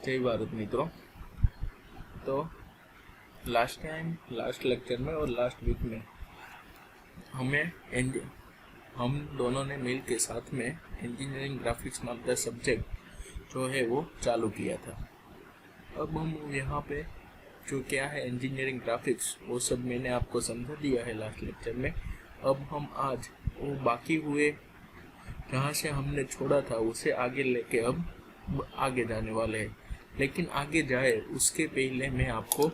जय भारत मित्रों। तो लास्ट लेक्चर में और लास्ट वीक में हम दोनों ने मिल के साथ में इंजीनियरिंग ग्राफिक्स नाम का सब्जेक्ट जो है वो चालू किया था। अब हम यहाँ पे जो क्या है इंजीनियरिंग ग्राफिक्स वो सब मैंने आपको समझा दिया है लास्ट लेक्चर में। अब हम आज वो बाकी हुए जहाँ से हमने छोड़ा था उसे आगे लेके अब आगे जाने वाले हैं। लेकिन आगे जाए उसके पहले मैं आपको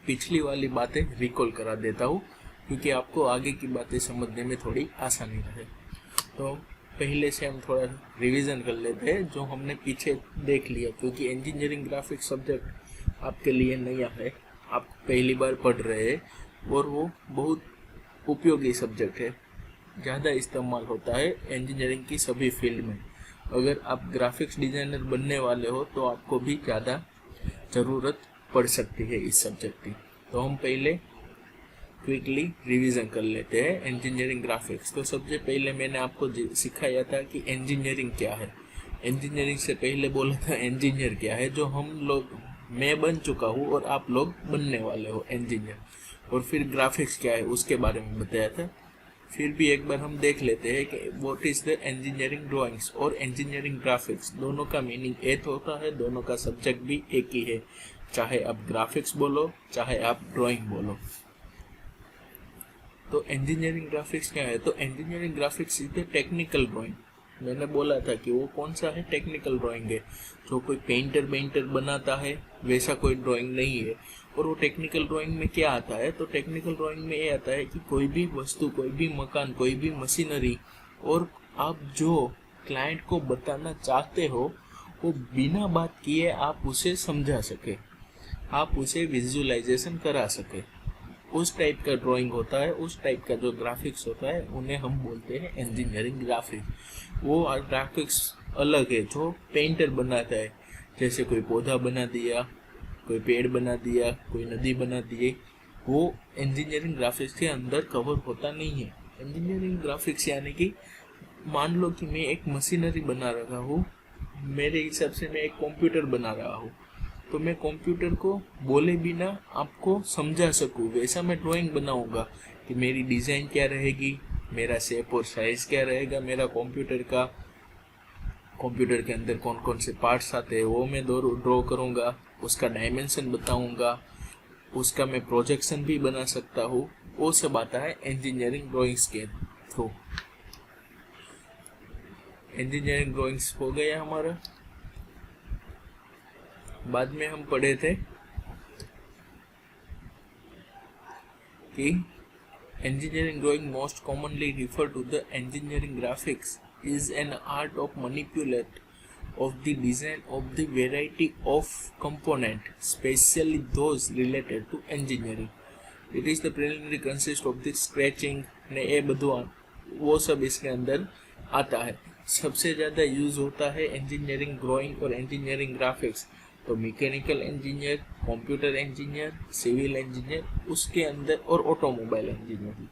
पिछली वाली बातें रिकॉल करा देता हूँ, क्योंकि आपको आगे की बातें समझने में थोड़ी आसानी रहे। तो पहले से हम थोड़ा रिवीजन कर लेते हैं जो हमने पीछे देख लिया, क्योंकि इंजीनियरिंग ग्राफिक्स सब्जेक्ट आपके लिए नया है, आप पहली बार पढ़ रहे हैं और वो बहुत उपयोगी सब्जेक्ट है, ज़्यादा इस्तेमाल होता है इंजीनियरिंग की सभी फील्ड में। अगर आप ग्राफिक्स डिज़ाइनर बनने वाले हो तो आपको भी ज़्यादा ज़रूरत पड़ सकती है इस सब्जेक्ट की। तो हम पहले क्विकली रिवीजन कर लेते हैं इंजीनियरिंग ग्राफिक्स। तो सबसे पहले मैंने आपको सिखाया था कि इंजीनियरिंग क्या है। इंजीनियरिंग से पहले बोला था इंजीनियर क्या है, जो मैं बन चुका हूँ और आप लोग बनने वाले हो इंजीनियर। और फिर ग्राफिक्स क्या है उसके बारे में बताया था। फिर भी एक बार हम देख लेते हैं कि what is the engineering drawings और इंजीनियरिंग ग्राफिक्स, दोनों का मीनिंग एक होता है, दोनों का सब्जेक्ट भी एक ही है, चाहे आप ग्राफिक्स बोलो चाहे आप ड्राइंग बोलो। तो इंजीनियरिंग ग्राफिक्स क्या है? तो engineering graphics is the technical drawing. मैंने बोला था कि वो कौन सा है, टेक्निकल ड्राइंग है। जो कोई पेंटर बनाता है वैसा कोई ड्राइंग नहीं है। और वो टेक्निकल ड्राइंग में क्या आता है? तो टेक्निकल ड्राइंग में ये आता है कि कोई भी वस्तु, कोई भी मकान, कोई भी मशीनरी, और आप जो क्लाइंट को बताना चाहते हो वो बिना बात किए आप उसे समझा सके, आप उसे विजुअलाइजेशन करा सके, उस टाइप का ड्राइंग होता है, उस टाइप का जो ग्राफिक्स होता है उन्हें हम बोलते हैं इंजीनियरिंग ग्राफिक्स। वो ग्राफिक्स अलग है जो पेंटर बनाता है, जैसे कोई पौधा बना दिया, कोई पेड़ बना दिया, कोई नदी बना दी, वो इंजीनियरिंग ग्राफिक्स के अंदर कवर होता नहीं है। इंजीनियरिंग ग्राफिक्स यानी कि मान लो कि मैं एक मशीनरी बना रहा हूँ, मेरे हिसाब से मैं एक कंप्यूटर बना रहा हूँ, तो मैं कंप्यूटर को बोले बिना आपको समझा सकूँ वैसा मैं ड्राइंग बनाऊंगा कि मेरी डिज़ाइन क्या रहेगी, मेरा शेप और साइज़ क्या रहेगा, मेरा कंप्यूटर के अंदर कौन कौन से पार्ट्स आते हैं वो मैं ड्रॉ करूँगा, उसका डायमेंशन बताऊँगा, उसका मैं प्रोजेक्शन भी बना सकता हूँ। वो सब आता है इंजीनियरिंग ड्राइंग्स के थ्रू। इंजीनियरिंग ड्राइंग्स हो गया हमारा। बाद में हम पढ़े थे कि engineering drawing most commonly referred to the engineering graphics is an art of manipulate of the design of the variety of component, especially those related to engineering. It is the preliminary consist of the sketching ने ये बधुआ वो सब इसके अंदर आता है। सबसे ज़्यादा यूज़ होता है इंजीनियरिंग ड्राइंग और इंजीनियरिंग ग्राफिक्स। तो mechanical engineer, computer engineer, civil engineer, उसके अंदर और ऑटोमोबाइल इंजीनियर,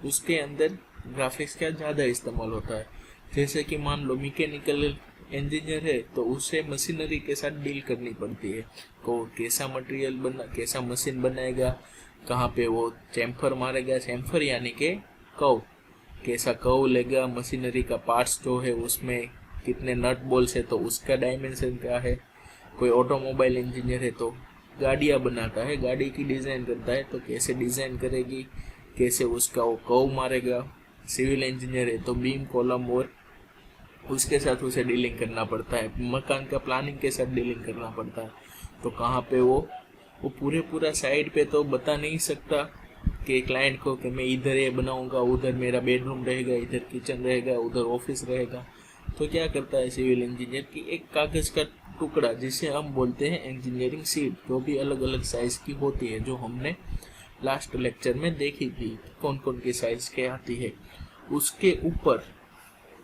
उसके अंदर ग्राफिक्स का ज़्यादा इस्तेमाल होता है। जैसे कि मान लो मैकेनिकल इंजीनियर है तो उसे मशीनरी के साथ डील करनी पड़ती है, तो कैसा मशीन बनाएगा, कहाँ पे वो चैम्फर मारेगा, चैम्फर यानी कि कर्व, कैसा कर्व लेगा, मशीनरी का पार्ट्स जो है उसमें कितने नट बोल्ट्स है तो उसका डायमेंशन क्या है। कोई ऑटोमोबाइल इंजीनियर है तो गाड़ियाँ बनाता है, गाड़ी की डिज़ाइन करता है तो कैसे डिज़ाइन करेगी, कैसे उसका वो कर्व मारेगा। सिविल इंजीनियर है तो बीम, कॉलम और उसके साथ उसे डीलिंग करना पड़ता है, मकान का प्लानिंग के साथ डीलिंग करना पड़ता है। तो कहाँ पे वो पूरा साइड पे तो बता नहीं सकता कि क्लाइंट को कि मैं इधर ये बनाऊंगा, उधर मेरा बेडरूम रहेगा, इधर किचन रहेगा, उधर ऑफिस रहेगा। तो क्या करता है सिविल इंजीनियर की एक कागज़ का टुकड़ा जिसे हम बोलते हैं इंजीनियरिंग शीट, जो भी अलग अलग साइज़ की होती है, जो हमने लास्ट लेक्चर में देखी थी कौन कौन की साइज़ के आती है। उसके ऊपर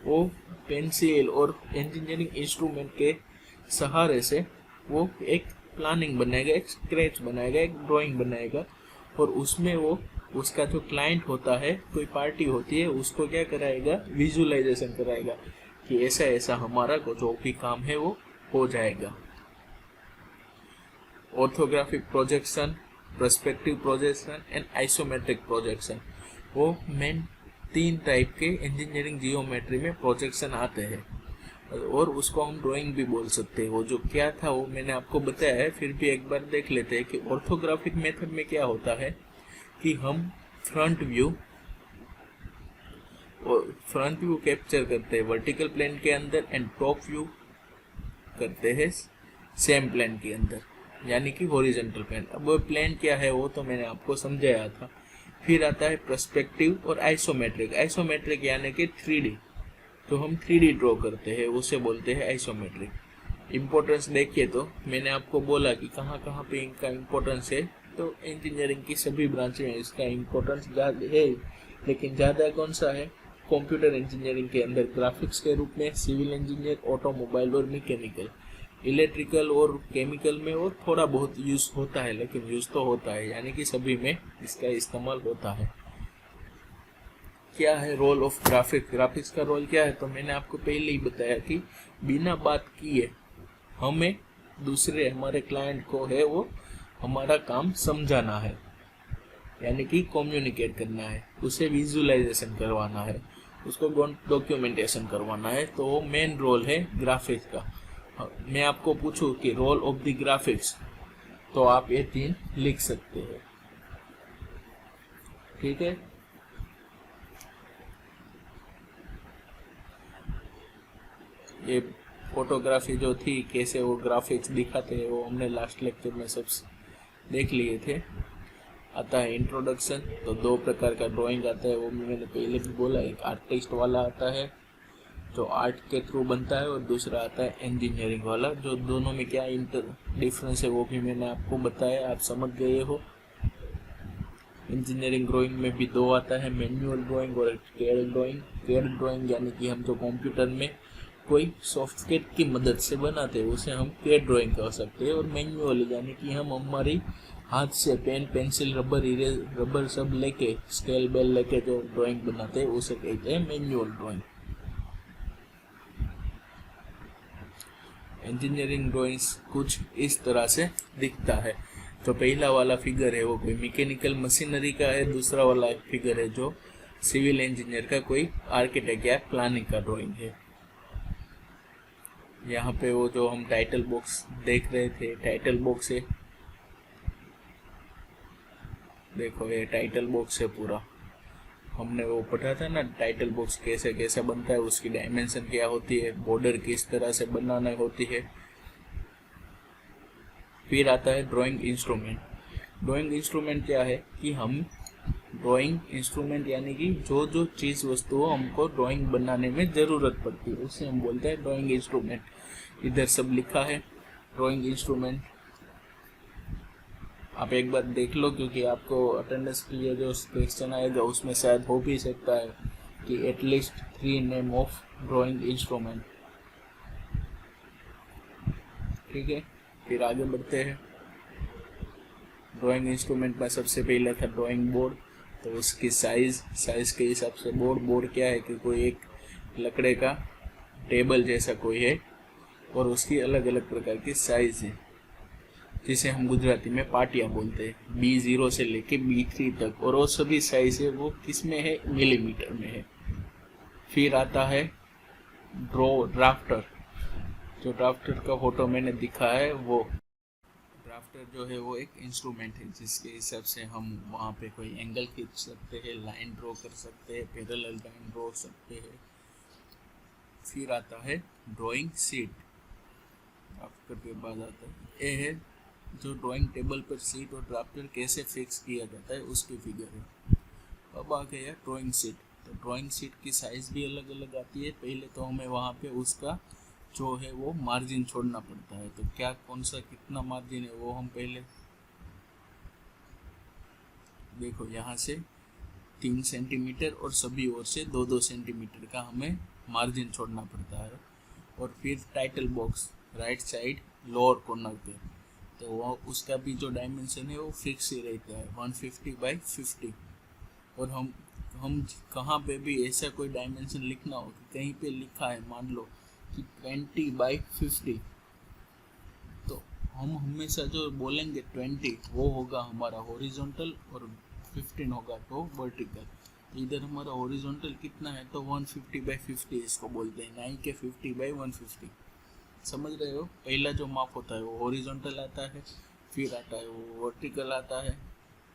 वो पेंसिल और इंजीनियरिंग इंस्ट्रूमेंट के सहारे से वो एक प्लानिंग बनाएगा, एक स्केच बनाएगा, एक ड्राइंग बनाएगा, और उसमें वो उसका जो क्लाइंट होता है, कोई पार्टी होती है, उसको क्या कराएगा, विजुअलाइजेशन कराएगा कि ऐसा ऐसा हमारा को जो भी काम है वो हो जाएगा। Orthographic projection, perspective projection and isometric projection. वो मेन 3 टाइप के इंजीनियरिंग जियोमेट्री में प्रोजेक्शन आते हैं, और उसको हम ड्राइंग भी बोल सकते हैं। वो जो क्या था वो मैंने आपको बताया है, फिर भी एक बार देख लेते हैं कि ऑर्थोग्राफिक मेथड में क्या होता है कि हम फ्रंट व्यू कैप्चर करते हैं वर्टिकल प्लेन के अंदर एंड टॉप व्यू करते हैं सेम प्लेन के अंदर, यानी कि हॉरिजॉन्टल प्लेन। अब वो प्लेन क्या है वो तो मैंने आपको समझाया था। फिर आता है पर्सपेक्टिव और आइसोमेट्रिक। आइसोमेट्रिक यानी कि 3D, तो हम 3D ड्रॉ करते हैं, उसे बोलते हैं आइसोमेट्रिक। इम्पोर्टेंस देखिए तो मैंने आपको बोला कि कहाँ कहाँ पे इनका इम्पोर्टेंस है, तो इंजीनियरिंग की सभी ब्रांच में इसका इम्पोर्टेंस ज़्यादा है, लेकिन ज़्यादा कौन सा है? कंप्यूटर इंजीनियरिंग के अंदर ग्राफिक्स के रूप में, सिविल इंजीनियर, ऑटोमोबाइल और मैकेनिकल, इलेक्ट्रिकल और केमिकल में और थोड़ा बहुत यूज़ होता है, लेकिन यूज़ तो होता है, यानी कि सभी में इसका इस्तेमाल होता है। क्या है रोल ऑफ ग्राफिक्स का रोल क्या है? तो मैंने आपको पहले ही बताया कि बिना बात किए हमें दूसरे हमारे क्लाइंट को है वो हमारा काम समझाना है, यानी कि कम्युनिकेट करना है, उसे विजुअलाइजेशन करवाना है, उसको डॉक्यूमेंटेशन करवाना है। तो वो मेन रोल है ग्राफिक्स का। मैं आपको पूछूं कि रोल ऑफ द ग्राफिक्स, तो आप ये 3 लिख सकते हैं, ठीक है। ये फोटोग्राफी जो थी, कैसे वो ग्राफिक्स दिखाते हैं, वो हमने लास्ट लेक्चर में सब देख लिए थे। आता है इंट्रोडक्शन, तो 2 प्रकार का ड्राइंग आता है, वो मैंने पहले भी बोला। एक आर्टिस्ट वाला आता है जो आर्ट के थ्रू बनता है, और दूसरा आता है इंजीनियरिंग वाला, जो दोनों में क्या डिफरेंस है वो भी मैंने आपको बताया, आप समझ गए हो। इंजीनियरिंग ड्राइंग में भी 2 आता है, मैनुअल ड्राइंग और कैड ड्राइंग। कैड ड्राइंग यानी कि हम जो कंप्यूटर में कोई सॉफ्टवेयर की मदद से बनाते हैं उसे हम कैड ड्राइंग कर सकते हैं, और मैनुअल यानी कि हम हमारी हाथ से पेन, पेंसिल, रबर सब लेके, स्केल बेल लेके जो ड्राइंग बनाते हैं उसे कहते हैं मैनुअल ड्राइंग। इंजीनियरिंग ड्राइंग्स कुछ इस तरह से दिखता है। तो पहला वाला फिगर है वो कोई मैकेनिकल मशीनरी का है, दूसरा वाला फिगर है जो सिविल इंजीनियर का कोई आर्किटेक्ट या प्लानिंग का ड्राइंग है। यहाँ पे वो जो हम टाइटल बॉक्स देख रहे थे, टाइटल बॉक्स है, देखो ये टाइटल बॉक्स है पूरा। हमने वो पढ़ा था ना टाइटल बॉक्स कैसे कैसे बनता है, उसकी डायमेंशन क्या होती है, बॉर्डर किस तरह से बनाना होती है। फिर आता है ड्राइंग इंस्ट्रूमेंट। ड्राइंग इंस्ट्रूमेंट क्या है कि हम ड्राइंग इंस्ट्रूमेंट यानी कि जो जो चीज़ वस्तु हमको ड्राइंग बनाने में ज़रूरत पड़ती है उसे हम बोलते हैं ड्राइंग इंस्ट्रूमेंट। इधर सब लिखा है ड्राइंग इंस्ट्रूमेंट, आप एक बार देख लो, क्योंकि आपको अटेंडेंस के लिए जो क्वेश्चन आएगा उसमें शायद हो भी सकता है कि at least 3 name of drawing instrument, ठीक है। फिर आगे बढ़ते हैं। ड्राइंग इंस्ट्रूमेंट में सबसे पहले था ड्राइंग बोर्ड, तो उसकी साइज के हिसाब से बोर्ड क्या है कि कोई एक लकड़े का टेबल जैसा कोई है, और उसकी अलग अलग प्रकार की साइज है, जिसे हम गुजराती में पाटिया बोलते हैं। B0 से लेके B3 तक, और वो सभी साइज है वो किस में है? मिलीमीटर में है। फिर आता है ड्राफ्टर। जो ड्राफ्टर का फोटो मैंने दिखा है, वो ड्राफ्टर जो है वो एक इंस्ट्रूमेंट है जिसके हिसाब से हम वहाँ पे कोई एंगल खींच सकते हैं, लाइन ड्रॉ कर सकते हैं, पैरेलल लाइन ड्रॉ सकते हैं। फिर आता है ड्राइंग सीट। ड्राफ्टर के बाद आता है ये है जो ड्राइंग टेबल पर सीट और ड्राफ्टर कैसे फिक्स किया जाता है उसकी फिगर है। अब आ गया ड्राइंग सीट। तो ड्राइंग सीट की साइज़ भी अलग अलग आती है। पहले तो हमें वहाँ पे उसका जो है वो मार्जिन छोड़ना पड़ता है। तो क्या कौन सा कितना मार्जिन है वो हम पहले देखो, यहाँ से 3 सेंटीमीटर और सभी ओर से 2-2 सेंटीमीटर का हमें मार्जिन छोड़ना पड़ता है। और फिर title box right side lower corner पे, तो वो उसका भी जो डायमेंशन है वो फिक्स ही रहता है 150/50। और हम कहाँ पे भी ऐसा कोई डायमेंशन लिखना हो कि कहीं पे लिखा है मान लो कि 20/50, तो हम हमेशा जो बोलेंगे 20 वो होगा हमारा हॉरिजॉन्टल और 15 होगा तो वर्टिकल। इधर हमारा हॉरिजॉन्टल कितना है तो 150/50 इसको बोलते हैं, नहीं कि 50/150। समझ रहे हो? पहला जो माप होता है वो हॉरिजॉन्टल आता है, फिर आता है वो वर्टिकल आता है,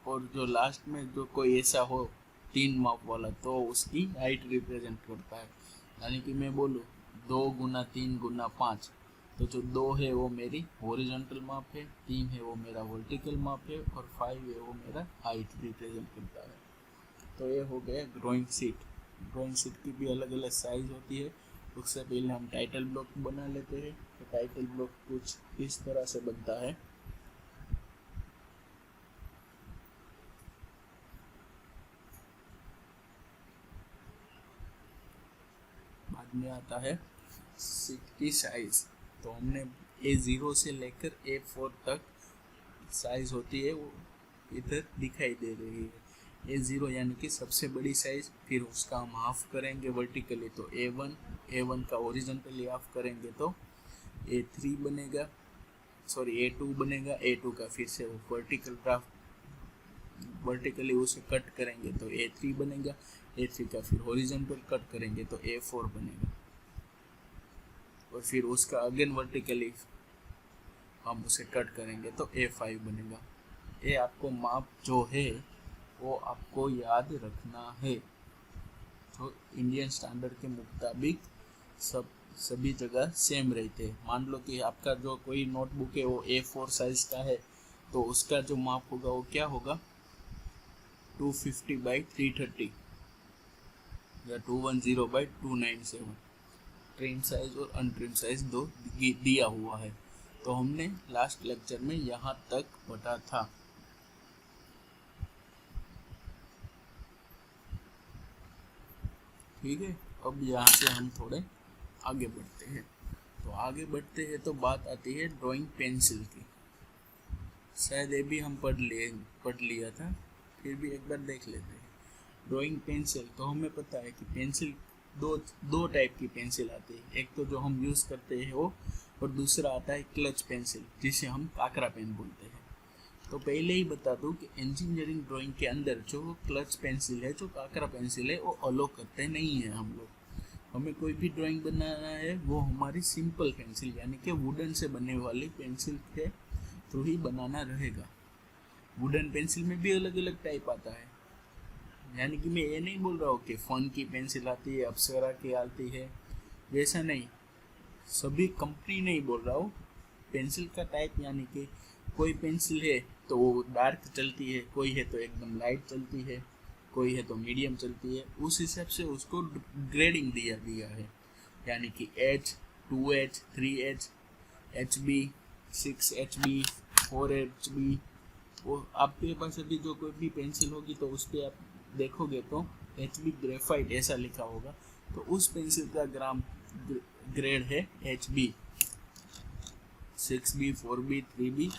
और जो लास्ट में जो कोई ऐसा हो 3 माप वाला तो उसकी हाइट रिप्रेजेंट करता है। यानी कि मैं बोलूँ 2 × 3 × 5, तो जो 2 है वो मेरी हॉरिजॉन्टल माप है, 3 है वो मेरा वर्टिकल माप है, और 5 है वो मेरा हाइट रिप्रेजेंट करता है। तो ये हो गया ड्राइंग शीट। ड्राइंग शीट की भी अलग अलग साइज होती है। उससे पहले हम टाइटल ब्लॉक बना लेते हैं। तो टाइटल ब्लॉक कुछ इस तरह से बनता है। बाद में आता है शीट की साइज। तो हमने A0 से लेकर A4 तक साइज होती है वो इधर दिखाई दे रही है। A0 यानी कि सबसे बड़ी साइज, फिर उसका हम हाफ करेंगे वर्टिकली तो A1 का ओरिजेंटली हाफ करेंगे तो A3 बनेगा, सॉरी A2 बनेगा, A2 का फिर से वो वर्टिकली उसे कट करेंगे तो A3 बनेगा, A3 का फिर हॉरिजॉन्टल कट करेंगे तो A4 बनेगा, और फिर उसका अगेन वर्टिकली हम उसे कट करेंगे तो A5 बनेगा। ये आपको माप जो है वो आपको याद रखना है। तो इंडियन स्टैंडर्ड के मुताबिक सभी जगह सेम रहते हैं। मान लो कि आपका जो कोई नोटबुक है वो A4 साइज का है, तो उसका जो माप होगा वो क्या होगा 250/330 या 210/297। ट्रिम साइज और अनट्रिम साइज दो दिया हुआ है। तो हमने लास्ट लेक्चर में यहाँ तक पढ़ा था। ठीक है, अब यहाँ से हम थोड़े आगे बढ़ते हैं। तो आगे बढ़ते हैं तो बात आती है ड्राइंग पेंसिल की। शायद ये भी हम पढ़ लिया था, फिर भी एक बार देख लेते हैं। ड्राइंग पेंसिल, तो हमें पता है कि पेंसिल दो टाइप की पेंसिल आती है। एक तो जो हम यूज़ करते हैं वो, और दूसरा आता है क्लच पेंसिल जिसे हम काकरा पेन बोलते हैं। तो पहले ही बता दूं कि इंजीनियरिंग ड्राइंग के अंदर जो क्लच पेंसिल है, जो काकरा पेंसिल है, वो अलो करते नहीं है हम लोग। हमें कोई भी ड्राइंग बनाना है वो हमारी सिंपल पेंसिल यानी कि वुडन से बनने वाली पेंसिल के थ्रू ही बनाना रहेगा। वुडन पेंसिल में भी अलग अलग टाइप आता है, यानी कि मैं ये नहीं बोल रहा हूँ कि फन की पेंसिल आती है, अप्सरा की आती है, वैसा नहीं। सभी कंपनी नहीं बोल रहा हूँ, पेंसिल का टाइप यानी कि कोई पेंसिल है तो वो डार्क चलती है, कोई है तो एकदम लाइट चलती है, कोई है तो मीडियम चलती है। उस हिसाब से उसको ग्रेडिंग दिया गया है, यानी कि H, 2H, 3H, HB, 6HB, 4HB। वो आपके पास अभी जो कोई भी पेंसिल होगी तो उस पर आप देखोगे तो HB ग्रेफाइट ऐसा लिखा होगा, तो उस पेंसिल का ग्रेड है HB, 6B, 4B, 3B।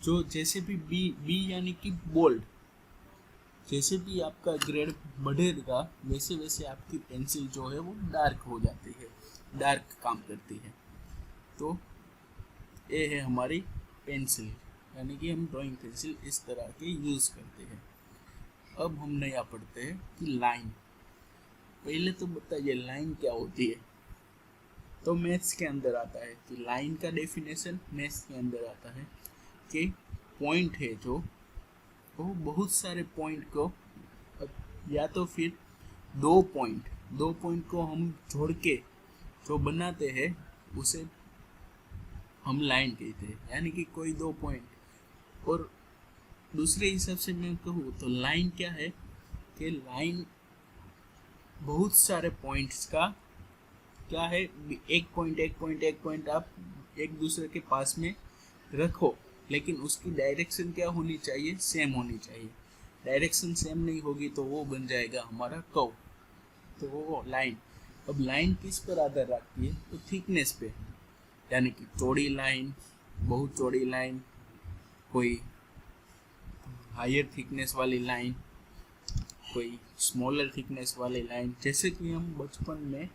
जो जैसे भी बी यानी कि बोल्ड, जैसे भी आपका ग्रेड बढ़ेगा वैसे वैसे आपकी पेंसिल जो है वो डार्क हो जाती है, डार्क काम करती है। तो ये है हमारी पेंसिल, यानी कि हम ड्राइंग पेंसिल इस तरह के यूज़ करते हैं। अब हम नया पढ़ते हैं कि लाइन। पहले तो बताइए लाइन क्या होती है। तो मैथ्स के अंदर आता है कि लाइन का डेफिनेशन मैथ्स के अंदर आता है कि पॉइंट है जो वो बहुत सारे पॉइंट को, या तो फिर दो पॉइंट को हम जोड़ के जो बनाते हैं उसे हम लाइन कहते हैं। यानी कि कोई दो पॉइंट, और दूसरे हिसाब से मैं कहूँ तो लाइन क्या है कि लाइन बहुत सारे पॉइंट्स का क्या है, एक पॉइंट आप एक दूसरे के पास में रखो, लेकिन उसकी डायरेक्शन क्या होनी चाहिए, सेम होनी चाहिए। डायरेक्शन सेम नहीं होगी तो वो बन जाएगा हमारा कर्व, तो वो लाइन। अब लाइन किस पर आधार रखती है, तो थिकनेस पे, यानी कि चौड़ी लाइन, बहुत चौड़ी लाइन, कोई हायर थिकनेस वाली लाइन, कोई स्मॉलर थिकनेस वाली लाइन। जैसे कि हम बचपन में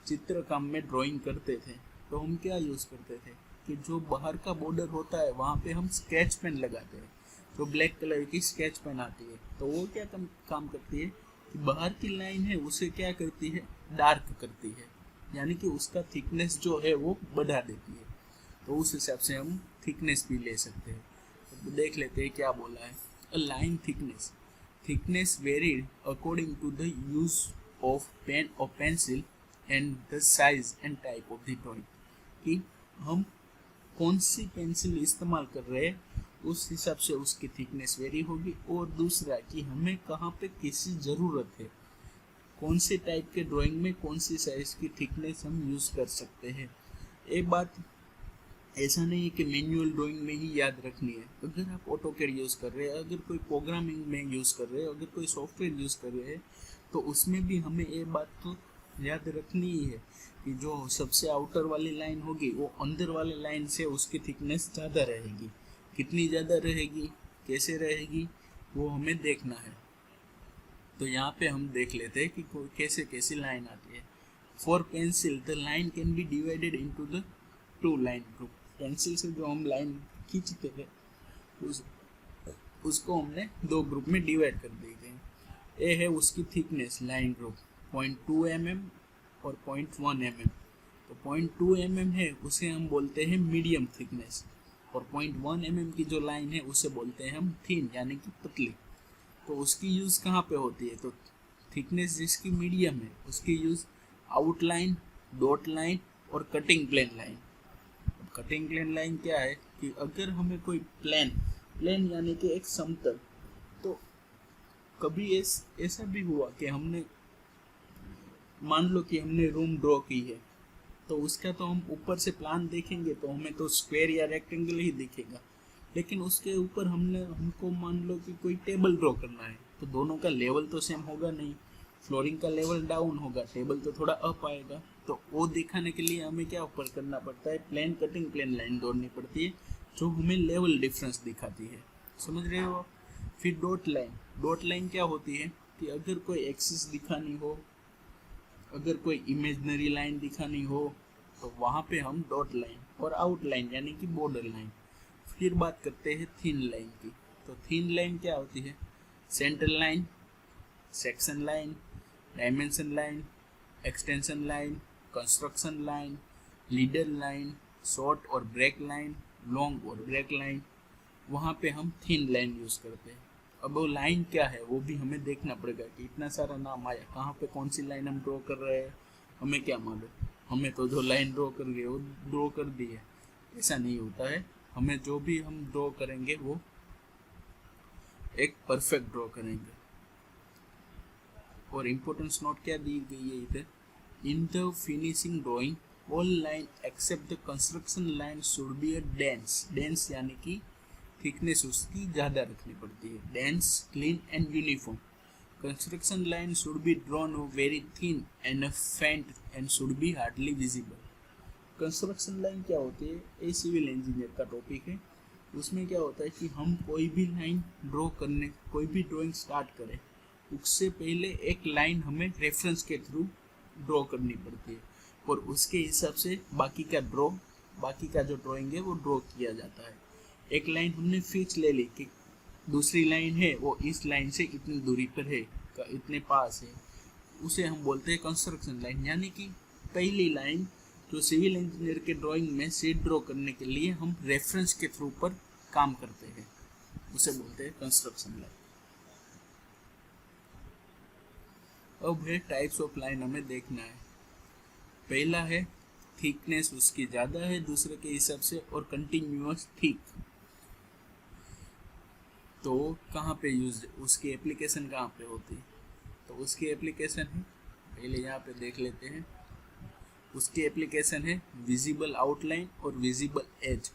चित्रकम में ड्राइंग करते थे तो हम क्या यूज़ करते थे, कि जो बाहर का बॉर्डर होता है वहाँ पे हम स्केच पेन लगाते हैं, जो ब्लैक कलर की स्केच पेन आती है, तो वो क्या काम करती है कि बाहर की लाइन है उसे क्या करती है, डार्क करती है, यानी कि उसका थिकनेस जो है वो बढ़ा देती है। तो उस हिसाब से हम थिकनेस भी ले सकते हैं। तो देख लेते हैं क्या बोला है। A line thickness varied according to the use of pen और pencil and the size and type of the drawing, कि हम कौन सी पेंसिल इस्तेमाल कर रहे हैं उस हिसाब से उसकी थिकनेस वेरी होगी। और दूसरा कि हमें कहाँ पे किसी ज़रूरत है, कौन से टाइप के ड्राइंग में कौन सी साइज की थिकनेस हम यूज़ कर सकते हैं। एक बात ऐसा नहीं है कि मैनुअल ड्राइंग में ही याद रखनी है। अगर आप ऑटोकैड यूज़ कर रहे हैं, अगर कोई प्रोग्रामिंग में यूज़ कर रहे हैं, अगर कोई सॉफ्टवेयर यूज़ कर रहे हैं, तो उसमें भी हमें ये बात तो याद रखनी ही है कि जो सबसे आउटर वाली लाइन होगी वो अंदर वाली लाइन से उसकी थिकनेस ज़्यादा रहेगी। कितनी ज़्यादा रहेगी, कैसे रहेगी, वो हमें देखना है। तो यहाँ पे हम देख लेते हैं कि कैसे कैसी लाइन आती है। For pencil the line can be divided into the two line group. Pencil से जो हम लाइन खींचते हैं उसको हमने दो ग्रुप में डिवाइड कर दी गई। ए है उसकी थिकनेस लाइन ग्रुप 0.2 mm और 0.1 mm। तो 0.2 mm है उसे हम बोलते हैं मीडियम थिकनेस, और 0.1 mm की जो लाइन है उसे बोलते हैं हम थिन, यानी कि पतली। तो उसकी यूज़ कहाँ पे होती है, तो थिकनेस जिसकी मीडियम है उसकी यूज़ आउटलाइन, डॉट लाइन और cutting plane line. Cutting plane line क्या है कि अगर हमें कोई प्लेन यानी कि एक समतल, तो कभी ऐसा भी हुआ कि हमने मान लो कि हमने रूम ड्रॉ की है, तो उसका तो हम ऊपर से प्लान देखेंगे तो हमें तो स्क्वायर या रेक्टेंगल ही दिखेगा, लेकिन उसके ऊपर हमको मान लो कि कोई टेबल ड्रॉ करना है, तो दोनों का लेवल तो सेम होगा नहीं, फ्लोरिंग का लेवल डाउन होगा, टेबल तो थोड़ा अप आएगा। तो वो दिखाने के लिए हमें क्या ऊपर करना पड़ता है, प्लेन कटिंग प्लेन लाइन दौड़नी पड़ती है जो हमें लेवल डिफरेंस दिखाती है। समझ रहे हो। फिर डॉट लाइन क्या होती है कि अगर कोई एक्सिस दिखानी हो, अगर कोई इमेजनरी लाइन दिखानी हो, तो वहाँ पे हम डॉट लाइन और आउट लाइन यानी कि बॉर्डर लाइन। फिर बात करते हैं थिन लाइन की। तो थिन लाइन क्या होती है, centre line, section line, dimension line, extension line, construction line, leader line, short और ब्रेक लाइन, लॉन्ग और ब्रेक लाइन, वहाँ पे हम थिन लाइन यूज़ करते हैं। अब वो लाइन क्या है वो भी हमें देखना पड़ेगा कि इतना सारा नाम आया, कहाँ पे कौन सी लाइन हम ड्रॉ कर रहे हैं, हमें क्या मालूम। हमें तो जो लाइन ड्रॉ कर गए वो ड्रॉ कर दी है, ऐसा नहीं होता है। हमें जो भी हम ड्रॉ करेंगे वो एक परफेक्ट ड्रॉ करेंगे। और इम्पोर्टेंस नोट क्या दी गई है इधर, in the finishing drawing all line except the construction line should be a dense यानी कि थिकनेस उसकी ज़्यादा रखनी पड़ती है, dense, clean and uniform. Construction line should be drawn very thin and faint and should be hardly visible. Construction line क्या होती है, ये सिविल इंजीनियर का टॉपिक है। उसमें क्या होता है कि हम कोई भी लाइन ड्रॉ करने, कोई भी ड्राइंग स्टार्ट करें उससे पहले एक लाइन हमें रेफरेंस के थ्रू ड्रॉ करनी पड़ती है, और उसके हिसाब से बाकी का जो ड्राइंग है वो ड्रॉ किया जाता है। एक लाइन हमने फिक्स ले ली कि दूसरी लाइन है वो इस लाइन से इतनी दूरी पर है, इतने पास है, उसे हम बोलते हैं कंस्ट्रक्शन लाइन। यानी कि पहली लाइन जो सिविल इंजीनियर के ड्राइंग में सीट ड्रॉ करने के लिए हम रेफरेंस के थ्रू पर काम करते हैं, उसे बोलते हैं कंस्ट्रक्शन लाइन। अब है टाइप्स ऑफ लाइन, हमें देखना है। पहला है थिकनेस उसकी ज़्यादा है दूसरे के हिसाब से और कंटिन्यूअस थिक। तो कहाँ पे यूज, उसकी एप्लीकेशन कहाँ पे होती है, तो उसकी एप्लीकेशन है, पहले यहाँ पे देख लेते हैं। उसकी एप्लीकेशन है विजिबल आउटलाइन और विजिबल एज।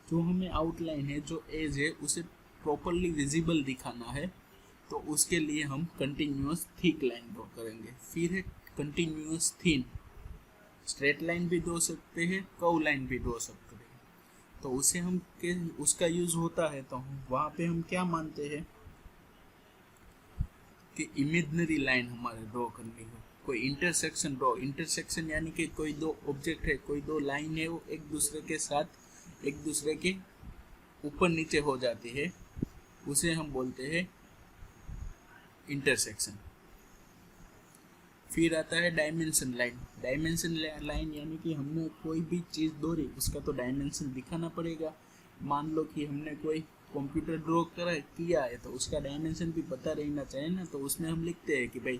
जो हमें आउटलाइन है, जो एज है, उसे प्रॉपरली विजिबल दिखाना है, तो उसके लिए हम कंटिन्यूअस थिक लाइन ड्रॉ करेंगे। फिर है कंटिन्यूअस थिन, स्ट्रेट लाइन भी ड्रॉ सकते हैं, कर्व लाइन भी ड्रॉ सकते हैं। तो उसे हम उसका यूज होता है, तो वहाँ पे हम क्या मानते हैं कि इमेजनरी लाइन हमारे ड्रॉ करनी हो, कोई इंटरसेक्शन ड्रॉ, इंटरसेक्शन यानी कि कोई दो ऑब्जेक्ट है, कोई दो लाइन है, वो एक दूसरे के साथ एक दूसरे के ऊपर नीचे हो जाती है, उसे हम बोलते हैं इंटरसेक्शन। फिर आता है डायमेंशन लाइन। डायमेंशन लाइन यानी कि हमने कोई भी चीज़ दौड़ी, उसका तो डायमेंशन दिखाना पड़ेगा। मान लो कि हमने कोई कंप्यूटर ड्रॉ किया है, तो उसका डायमेंशन भी पता रहना चाहिए ना। तो उसमें हम लिखते हैं कि भाई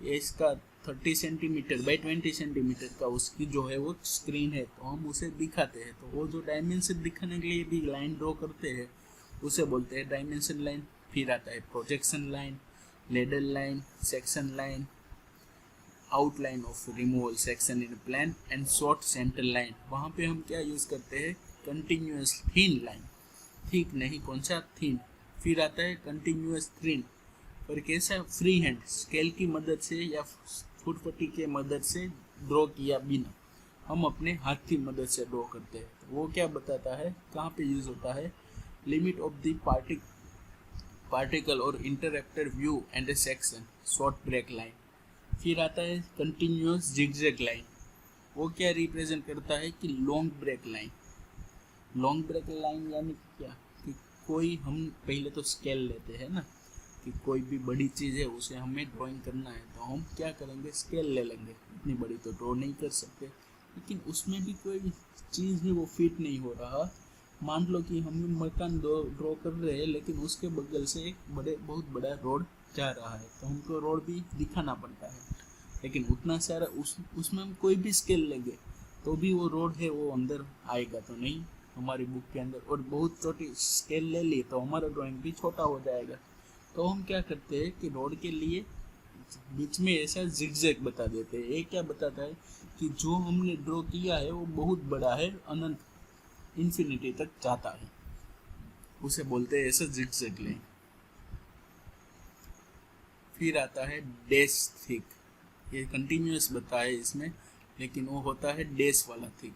ये इसका 30 सेंटीमीटर बाई 20 सेंटीमीटर का उसकी जो है वो स्क्रीन है, तो हम उसे दिखाते हैं। तो वो जो डायमेंशन दिखाने के लिए भी लाइन ड्रॉ करते हैं, उसे बोलते हैं डायमेंशन लाइन। फिर आता है projection line, ladder line, section line, outline of removal section in plan and short centre line. वहाँ पे हम क्या यूज़ करते हैं, कंटिन्यूअस थिन लाइन। ठीक नहीं, कौन सा, थिन। फिर आता है कंटिन्यूअस थिन, पर कैसा, फ्री हैंड, स्केल की मदद से या फुटपट्टी के मदद से ड्रॉ किया बिना, हम अपने हाथ की मदद से ड्रॉ करते हैं। तो वो क्या बताता है, कहाँ पे यूज़ होता है, लिमिट ऑफ द पार्टिकल और interrupted view and a section, short break line. फिर आता है कंटिन्यूअस जिगजैग लाइन। वो क्या रिप्रेजेंट करता है कि long break line. Long break line यानी क्या, कि कोई, हम पहले तो स्केल लेते हैं ना, कि कोई भी बड़ी चीज़ है उसे हमें ड्राइंग करना है, तो हम क्या करेंगे, स्केल ले लेंगे। इतनी बड़ी तो ड्रॉ नहीं कर सकते, लेकिन उसमें भी कोई चीज़ है वो फिट नहीं हो रहा। मान लो कि हम मकान ड्रॉ कर रहे हैं, लेकिन उसके बगल से एक बहुत बड़ा रोड जा रहा है, तो हमको रोड भी दिखाना पड़ता है। लेकिन उतना सारा उसमें हम कोई भी स्केल लेंगे तो भी वो रोड है वो अंदर आएगा तो नहीं हमारी बुक के अंदर। और बहुत छोटी स्केल ले ली तो हमारा ड्राइंग भी छोटा हो जाएगा। तो हम क्या करते हैं कि रोड के लिए बीच में ऐसा जिगजैग बता देते हैं। ये क्या बताता है कि जो हमने ड्रॉ किया है वो बहुत बड़ा है, अनंत, इन्फिनिटी तक जाता है, उसे बोलते हैं ऐसा जिगजैग लाइन। फिर आता है डैश थिक। ये कंटिन्यूअस बता है इसमें, लेकिन वो होता है डैश वाला थिक।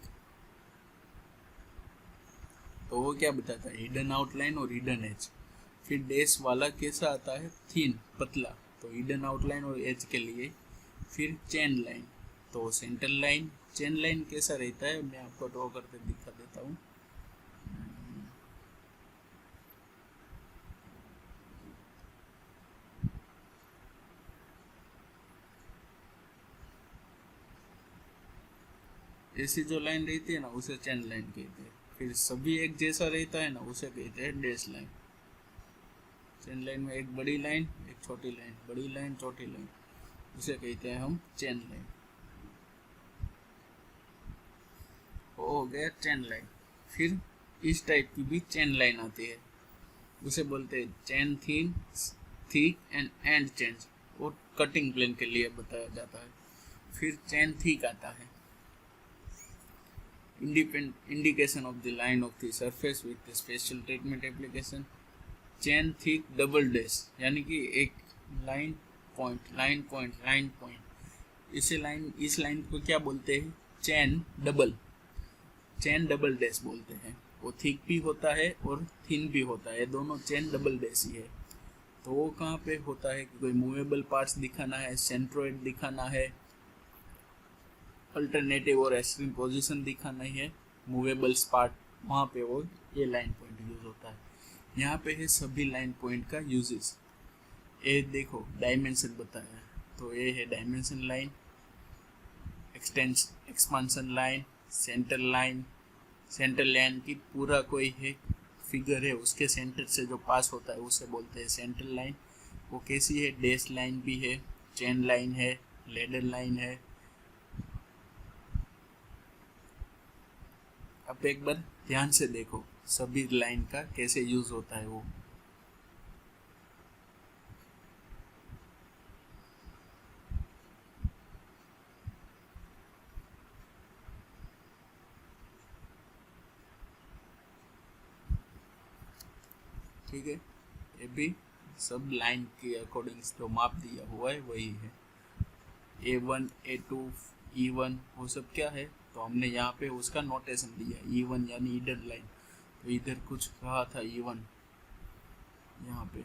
तो वो क्या बताता है, हिडन आउटलाइन और हिडन एज। फिर डैश वाला कैसा आता है, थिन, पतला, तो हिडन आउटलाइन और एज के लिए। फिर चेन लाइन, तो सेंटर लाइन। चेन लाइन कैसा रहता है, मैं आपको ड्रॉ करके दिखा देता हूँ। ऐसी जो लाइन रहती है ना उसे चेन लाइन कहते हैं। फिर सभी एक जैसा रहता है ना उसे कहते हैं डैश लाइन। चेन लाइन में एक बड़ी लाइन, एक छोटी लाइन, बड़ी लाइन, छोटी लाइन, उसे कहते हैं हम चेन लाइन। हो गया चेन लाइन। फिर इस टाइप की भी चेन लाइन आती है, उसे बोलते हैं chain thin, thick and change, और कटिंग प्लेन के लिए बताया जाता है। फिर चेन थिक आता है, indication of the line of the surface with the special treatment application। Chain thick double dash, यानी कि एक line point, line point, line point, इस लाइन को क्या बोलते हैं, चेन डबल डैश बोलते हैं। वो थिक भी होता है और थिन भी होता है, दोनों चेन डबल डैश ही है। तो वो कहाँ पे होता है कि कोई मूवेबल पार्ट्स दिखाना है, सेंट्रोइड दिखाना है, अल्टरनेटिव और एक्सट्रीम पोजीशन दिखाना है, मूवेबल्स पार्ट, वहाँ पे वो ये लाइन पॉइंट यूज होता है। यहाँ पे है सभी लाइन पॉइंट का यूजेस। ये देखो डायमेंशन बताया है, तो ये है dimension line, expansion line, centre line की पूरा कोई है फिगर है उसके सेंटर से जो पास होता है उसे बोलते हैं सेंटर लाइन। वो कैसी है, डैश लाइन भी है, चेन लाइन है, लेडर लाइन है। अब एक बार ध्यान से देखो सभी लाइन का कैसे यूज होता है वो। ठीक है, ये भी सब लाइन के अकॉर्डिंग जो माप दिया हुआ है वही है। A1, A2, E1 वो सब क्या है, तो हमने यहाँ पे उसका नोटेशन दिया, E1 यानी हिडन लाइन। तो इधर कुछ कहा था E1, यहाँ पे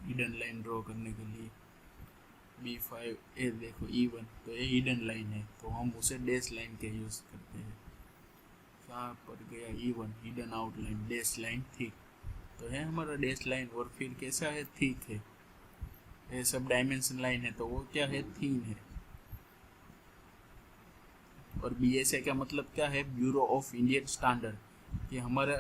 हिडन लाइन ड्रॉ करने के लिए। B5 ए देखो E1, तो ये हिडन लाइन है तो हम उसे डैश लाइन के यूज़ करते हैं। कहाँ पर गया E1, hidden outline dash line thick, तो है हमारा डैश लाइन। और फिर कैसा है, थिक है, ये सब डायमेंशन लाइन है तो वो क्या है, थीन है। और BSA का मतलब क्या है, ब्यूरो ऑफ इंडियन स्टैंडर्ड, कि हमारा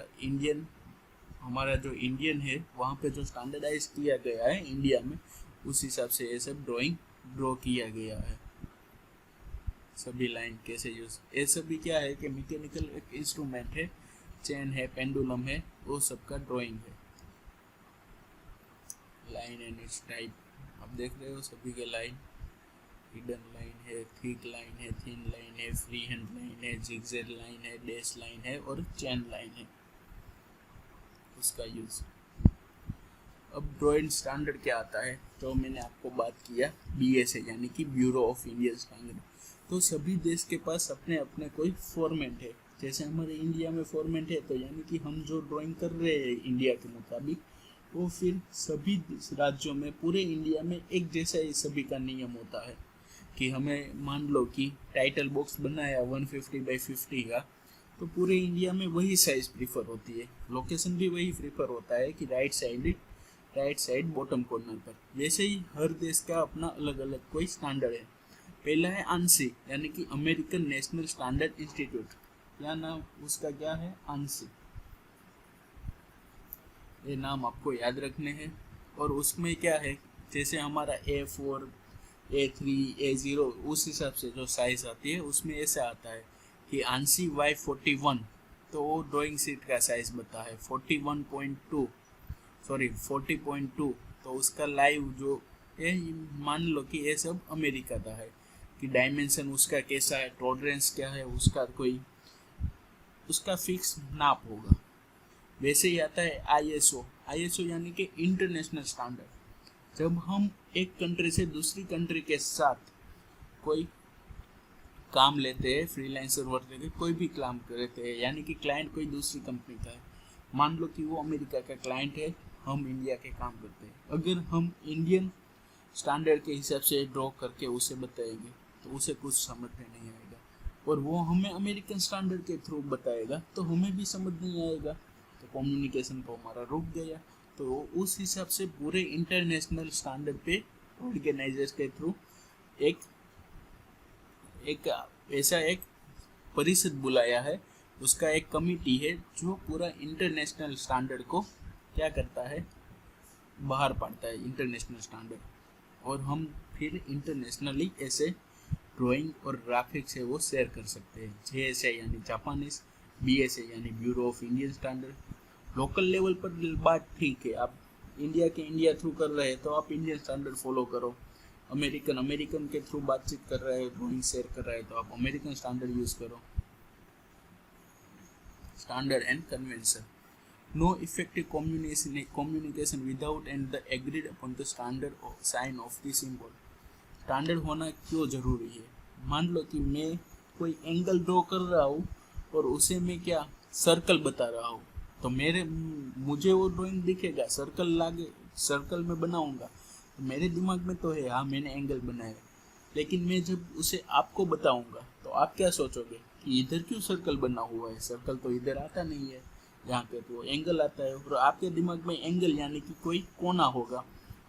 जो इंडियन है वहाँ पे जो स्टैंडर्डाइज किया गया है इंडिया में, उस हिसाब से ये सब ड्रॉ किया गया है। सभी लाइन कैसे यूज, ये सभी क्या है कि मैकेनिकल एक इंस्ट्रूमेंट है, चेन है, पेंडुलम है, वो सबका ड्राइंग है। लाइन एंड इट्स टाइप आप देख रहे हो, सभी के लाइन, हिडन लाइन है, थिक लाइन है, थिन लाइन है, फ्री हैंड लाइन है, जिगजैग लाइन है, डैश लाइन है और चेन लाइन है, उसका यूज। अब ड्राइंग स्टैंडर्ड क्या आता है, तो मैंने आपको बात किया BSA यानी कि ब्यूरो ऑफ इंडियन स्टैंडर्ड। तो सभी देश के पास अपने अपने कोई फॉर्मेट है, जैसे हमारे इंडिया में फॉर्मेट है, तो यानी कि हम जो ड्राइंग कर रहे हैं इंडिया के मुताबिक, वो फिर सभी राज्यों में, पूरे इंडिया में एक जैसा ही सभी का नियम होता है। कि हमें मान लो कि टाइटल बॉक्स बनाया 150x50 का, तो पूरे इंडिया में वही साइज प्रीफर होती है, लोकेशन भी वही प्रीफर होता है कि राइट साइड बॉटम कॉर्नर पर। वैसे ही हर देश का अपना अलग अलग कोई स्टैंडर्ड है। पहला है ANSI यानी कि अमेरिकन नेशनल स्टैंडर्ड इंस्टीट्यूट, क्या नाम उसका क्या है, ANSI, ये नाम आपको याद रखने हैं। और उसमें क्या है, जैसे हमारा A4 A3 A0 उस हिसाब से जो साइज आती है उसमें ऐसा आता है कि ANSI Y41, तो वो ड्राइंग शीट का साइज बता है 40.2, तो उसका लाइव जो ये मान लो कि ये सब अमेरिका का है, कि डायमेंशन उसका कैसा है, टॉलरेंस क्या है, उसका कोई उसका फिक्स नाप होगा। वैसे ही आता है ISO यानी कि इंटरनेशनल स्टैंडर्ड। जब हम एक कंट्री से दूसरी कंट्री के साथ कोई काम लेते हैं, फ्रीलांसर वर्क लेके कोई भी काम करते हैं, यानी कि क्लाइंट कोई दूसरी कंपनी का है, मान लो कि वो अमेरिका का क्लाइंट है, हम इंडिया के काम करते हैं, अगर हम इंडियन स्टैंडर्ड के हिसाब से ड्रॉ करके उसे बताएंगे तो उसे कुछ समझ में नहीं आएगा, और वो हमें अमेरिकन स्टैंडर्ड के थ्रू बताएगा तो हमें भी समझ नहीं आएगा, तो कम्युनिकेशन तो हमारा रुक गया। तो उस हिसाब से पूरे इंटरनेशनल स्टैंडर्ड पे ऑर्गेनाइजर्स के थ्रू एक ऐसा एक परिषद बुलाया है, उसका एक कमिटी है जो पूरा इंटरनेशनल स्टैंडर्ड को क्या करता है, बाहर पाता है इंटरनेशनल स्टैंडर्ड, और हम फिर इंटरनेशनली ऐसे ड्राइंग और ग्राफिक्स है वो शेयर कर सकते हैं। JSA यानी जापानीज, BSA यानी bureau of Indian standard. Local level पर बात ठीक है, आप इंडिया थ्रू कर रहे हैं तो आप इंडियन स्टैंडर्ड फॉलो करो, अमेरिकन के थ्रू बातचीत कर रहे हैं, ड्राइंग शेयर कर रहे हैं तो आप अमेरिकन स्टैंडर्ड यूज करो। Standard and convention, no effective communication without and the agreed upon the standard or sign of the symbol। Standard होना क्यों जरूरी है, मान लो कि मैं कोई एंगल ड्रॉ कर रहा हूँ और उसे मैं क्या सर्कल बता रहा हूँ, तो मुझे वो ड्राइंग दिखेगा, सर्कल में बनाऊंगा, तो मेरे दिमाग में तो है हाँ मैंने एंगल बनाया, लेकिन मैं जब उसे आपको बताऊंगा तो आप क्या सोचोगे कि इधर क्यों सर्कल बना हुआ है, सर्कल तो इधर आता नहीं है, यहाँ पे तो एंगल आता है, और आपके दिमाग में एंगल यानी कि कोई कोना होगा,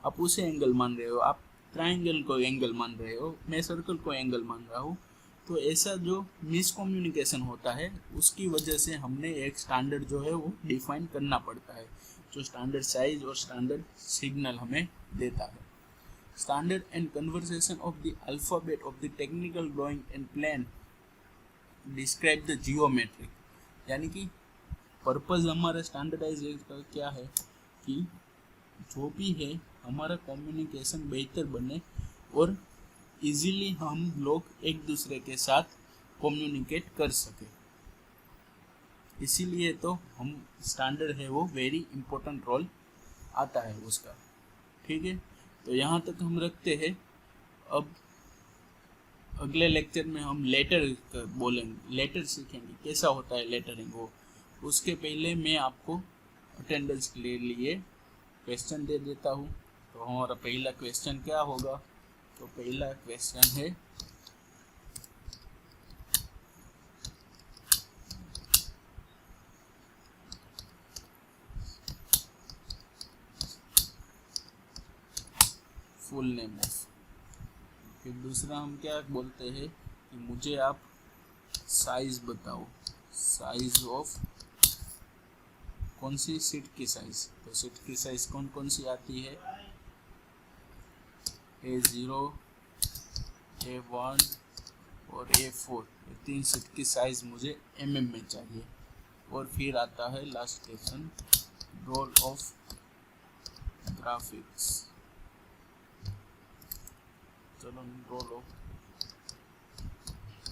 आप उसे एंगल मान रहे हो, आप ट्राइंगल को एंगल मान रहे हो, मैं सर्कल को एंगल मान रहा हूँ। तो ऐसा जो मिसकम्युनिकेशन होता है उसकी वजह से हमने एक स्टैंडर्ड जो है वो डिफाइन करना पड़ता है, जो स्टैंडर्ड साइज और स्टैंडर्ड सिग्नल हमें देता है। Standard and conversation of the alphabet of the technical drawing and plan describe the geometric, यानी कि पर्पज़ हमारा स्टैंडर्डाइजेशन का क्या है कि जो भी है हमारा कम्युनिकेशन बेहतर बने और इजीली हम लोग एक दूसरे के साथ कम्युनिकेट कर सके, इसीलिए तो हम स्टैंडर्ड है वो वेरी इम्पोर्टेंट रोल आता है उसका। ठीक है, तो यहाँ तक हम रखते हैं। अब अगले लेक्चर में हम लेटर बोलेंगे, लेटर सीखेंगे कैसा होता है लेटरिंग वो। उसके पहले मैं आपको अटेंडेंस के लिए क्वेश्चन दे देता हूँ। तो हमारा पहला क्वेश्चन क्या होगा तो पहला क्वेश्चन है फुल नेम ऑफ। फिर दूसरा हम क्या बोलते हैं कि मुझे आप साइज बताओ, साइज ऑफ कौन सी सीट की साइज। तो सीट की साइज कौन कौन सी आती है, A0, A1 और A4, ये 3 सीट की साइज मुझे mm में चाहिए। और फिर आता है last question, role of graphics. चलो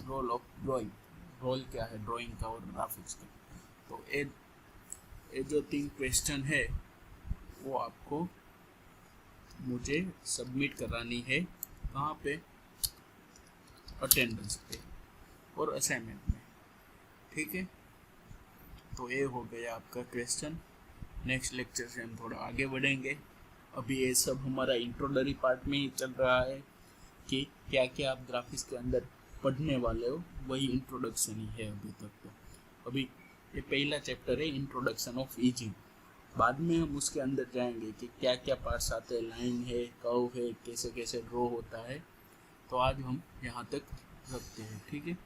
रोल ऑफ ड्राइंग, रोल क्या है ड्राइंग का और ग्राफिक्स का। तो ये जो 3 क्वेश्चन है वो आपको मुझे सबमिट करानी है, कहाँ पे, अटेंडेंस पे और असाइनमेंट में, ठीक है। तो ये हो गया आपका क्वेश्चन। नेक्स्ट लेक्चर से हम थोड़ा आगे बढ़ेंगे। अभी ये सब हमारा इंट्रोडक्टरी पार्ट में ही चल रहा है कि क्या क्या आप ग्राफिक्स के अंदर पढ़ने वाले हो, वही इंट्रोडक्शन ही है अभी तक। तो अभी ये पहला चैप्टर है इंट्रोडक्शन ऑफ इजिंग। बाद में हम उसके अंदर जाएंगे कि क्या क्या पार्ट्स आते हैं, लाइन है, कर्व है, कैसे कैसे ड्रॉ होता है। तो आज हम यहाँ तक रखते हैं, ठीक है।